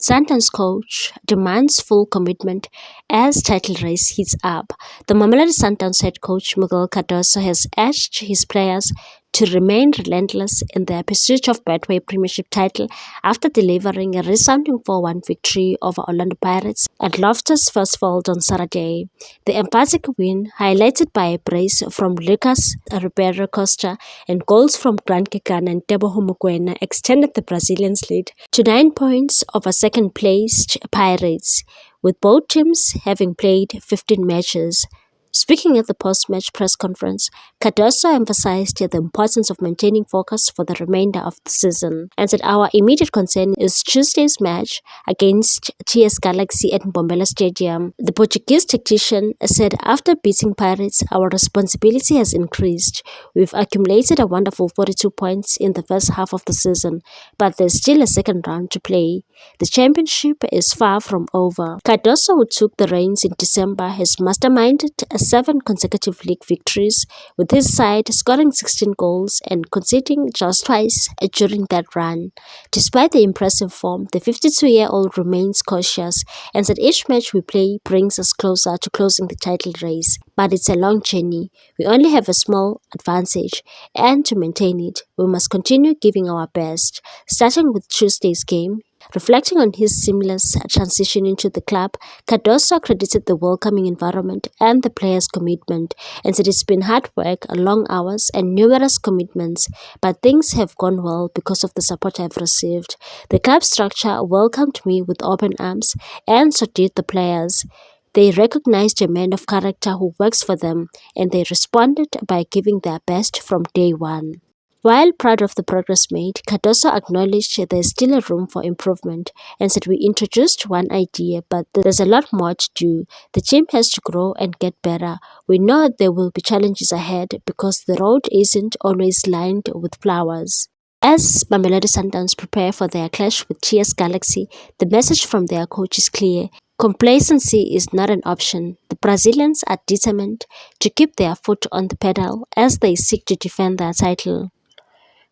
Sundowns coach demands full commitment as title race heats up. The Mamelodi Sundowns head coach Miguel Cadoso has urged his players to remain relentless in their pursuit of Betway Premiership title after delivering a resounding 4-1 victory over Orlando Pirates at Loftus Versfeld on Saturday. The emphatic win, highlighted by a brace from Lucas Ribeiro Costa and goals from Grant Kekana and Teboho Mokoena, extended the Brazilians' lead to 9 points over second-placed Pirates, with both teams having played 15 matches. Speaking at the post-match press conference, Cardoso emphasized the importance of maintaining focus for the remainder of the season and said our immediate concern is Tuesday's match against TS Galaxy at Mbombela Stadium. The Portuguese tactician said after beating Pirates, our responsibility has increased. We've accumulated a wonderful 42 points in the first half of the season, but there's still a second round to play. The championship is far from over. Cardoso, who took the reins in December, has masterminded 7 consecutive league victories, with his side scoring 16 goals and conceding just twice during that run. Despite the impressive form, the 52-year-old remains cautious and said each match we play brings us closer to closing the title race. But it's a long journey. We only have a small advantage, and to maintain it, we must continue giving our best. Starting with Tuesday's game, reflecting on his seamless transition into the club, Cardoso credited the welcoming environment and the players' commitment and said it's been hard work, long hours, and numerous commitments, but things have gone well because of the support I've received. The club structure welcomed me with open arms, and so did the players. They recognized a man of character who works for them, and they responded by giving their best from day one. While proud of the progress made, Cardoso acknowledged there is still a room for improvement and said we introduced one idea, but there's a lot more to do. The team has to grow and get better. We know there will be challenges ahead because the road isn't always lined with flowers. As Mamelodi Sundowns prepare for their clash with TS Galaxy, the message from their coach is clear. Complacency is not an option. The Brazilians are determined to keep their foot on the pedal as they seek to defend their title.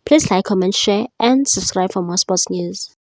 Please like, comment, share, and subscribe for more sports news.